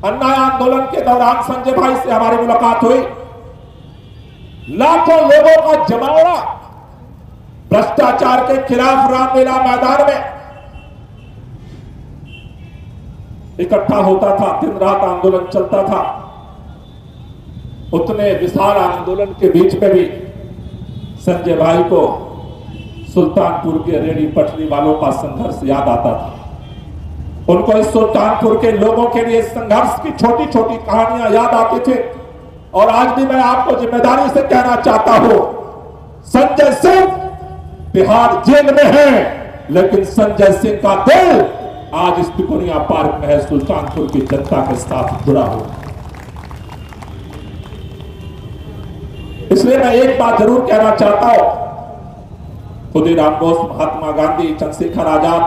अन्ना आंदोलन के दौरान संजय भाई से हमारी मुलाकात हुई। लाखों लोगों का जमावड़ा भ्रष्टाचार के खिलाफ रामलीला मैदान में इकट्ठा होता था, दिन रात आंदोलन चलता था। उतने विशाल आंदोलन के बीच में भी संजय भाई को सुल्तानपुर के रेडी पटरी वालों का संघर्ष याद आता था। उनको इस सुल्तानपुर के लोगों के लिए संघर्ष की छोटी छोटी कहानियां याद आती थी। और आज भी मैं आपको जिम्मेदारी से कहना चाहता हूं, संजय सिंह बिहार जेल में है, लेकिन संजय सिंह का दिल आज इस तिकोनिया पार्क में है, सुल्तानपुर की जनता के साथ जुड़ा हुआ। इसलिए मैं एक बात जरूर कहना चाहता हूं, खुदीराम बोस, महात्मा गांधी, चंद्रशेखर आजाद,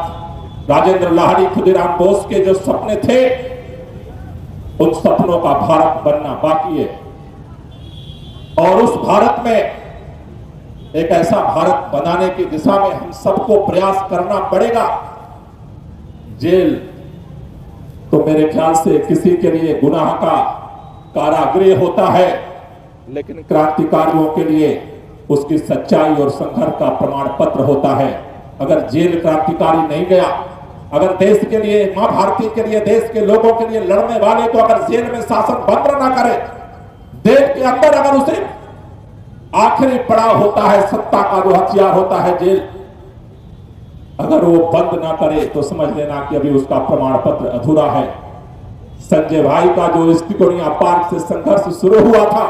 राजेंद्र लाहिड़ी, खुदीराम बोस के जो सपने थे, उन सपनों का भारत बनना बाकी है। और उस भारत में एक ऐसा भारत बनाने की दिशा में हम सबको प्रयास करना पड़ेगा। जेल तो मेरे ख्याल से किसी के लिए गुनाह का कारागृह होता है, लेकिन क्रांतिकारियों के लिए उसकी सच्चाई और संघर्ष का प्रमाण पत्र होता है। अगर जेल क्रांतिकारी नहीं गया, अगर देश के लिए, मां भारती के लिए, देश के लोगों के लिए लड़ने वाले को अगर जेल में शासन बंद ना करे, देश के अंदर अगर उसे आखिरी पड़ाव होता है, सत्ता का जो हथियार होता है जेल, अगर वो बंद ना करे तो समझ लेना कि अभी उसका प्रमाण पत्र अधूरा है। संजय भाई का जो इस तिकोनिया पार्क से संघर्ष शुरू हुआ था,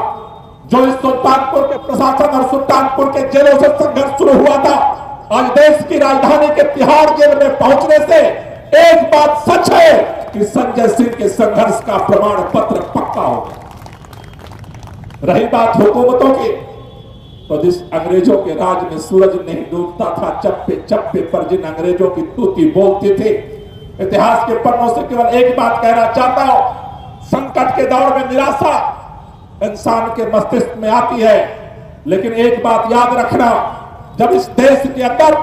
जो इस सुल्तानपुर के प्रशासन और सुल्तानपुर के जेलों से संघर्ष शुरू हुआ था, आज देश की राजधानी के तिहाड़ जेल में पहुंचने से एक बात सच है कि संजय सिंह के संघर्ष का प्रमाण पत्र पक्का होगा। रही बात हुकूमतों की, तो जिस अंग्रेजों के राज में सूरज नहीं डूबता था, चप्पे चप्पे पर जिन अंग्रेजों की तूती बोलती थी, इतिहास के पन्नों से केवल एक बात कहना चाहता हूं, संकट के दौर में निराशा इंसान के मस्तिष्क में आती है, लेकिन एक बात याद रखना, जब इस देश के अंदर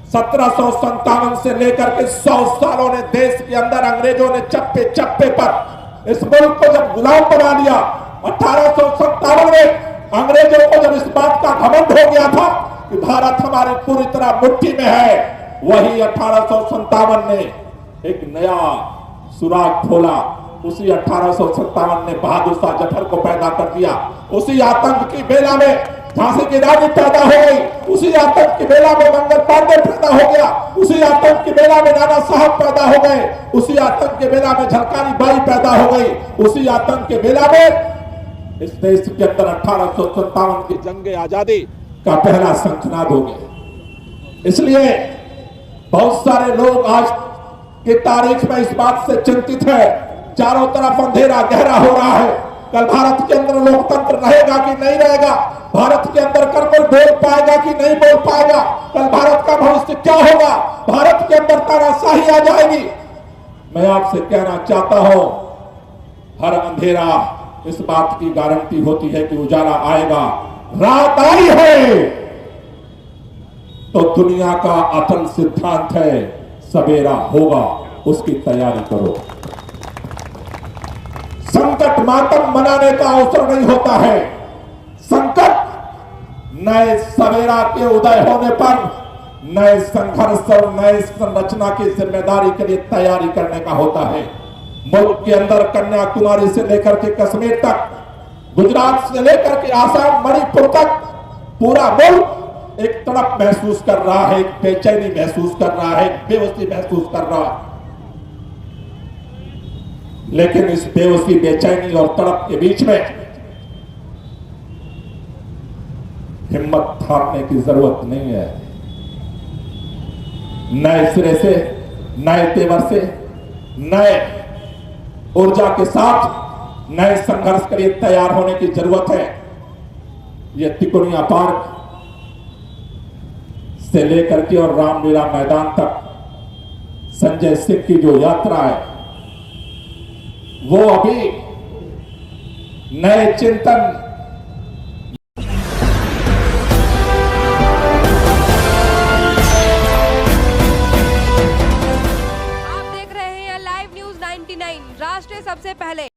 1757 से लेकर के 100 सालों ने देश के अंदर अंग्रेजों ने चप्पे चप्पे पर इस मुल्क को जब गुलाम बना लिया, 1857 में अंग्रेजों को जब इस बात का घमंड हो गया था कि भारत हमारी पूरी तरह मुट्ठी में है, वही 1857 ने एक नया सुराग खोला। उसी 1857 ने बहादुर शाह जफर को पैदा कर दिया। उसी आतंक की बेला में झांसी की रानी पैदा हो गई, उसी आतंक की बेला में मंगल पांडे पैदा हो गया, उसी आतंक की बेला में नाना साहब पैदा हो गए, उसी आतंक के बेला में झलकारी बाई पैदा हो गई, उसी आतंक के बेला में इस देश के अंदर 1857 की जंग आजादी का पहला शंखनाद हो गया। इसलिए बहुत सारे लोग आज की तारीख में इस बात से चिंतित है, चारों तरफ अंधेरा गहरा हो रहा है। कल भारत के अंदर लोकतंत्र रहेगा कि नहीं रहेगा, भारत के अंदर कर्मल बोल पाएगा कि नहीं बोल पाएगा, कल भारत का भविष्य क्या होगा, भारत के अंदर तानाशाही आ जाएगी। मैं आपसे कहना चाहता हूं, हर अंधेरा इस बात की गारंटी होती है कि उजाला आएगा। रात आई है तो दुनिया का अटल सिद्धांत है, सवेरा होगा, उसकी तैयारी करो। संकट मातम मनाने का अवसर नहीं होता है, संकट नए सवेरा के उदय होने पर नए संघर्ष और नए संरचना की जिम्मेदारी के लिए तैयारी करने का होता है। मुल्क के अंदर कन्याकुमारी से लेकर के कश्मीर तक, गुजरात से लेकर के आसाम, मणिपुर तक पूरा मुल्क एक तड़प महसूस कर रहा है, एक बेचैनी महसूस कर रहा है, एक बेबसी महसूस कर रहा है। लेकिन इस बेबसी, बेचैनी और तड़प के बीच में हिम्मत हारने की जरूरत नहीं है। नए सिरे से, नए तेवर से, नए ऊर्जा के साथ नए संघर्ष के लिए तैयार होने की जरूरत है। यह तिकोनिया पार्क से लेकर के और रामलीला मैदान तक संजय सिंह की जो यात्रा है, वो अभी नए चिंतन आप देख रहे हैं लाइव न्यूज 19 99 राष्ट्र सबसे पहले।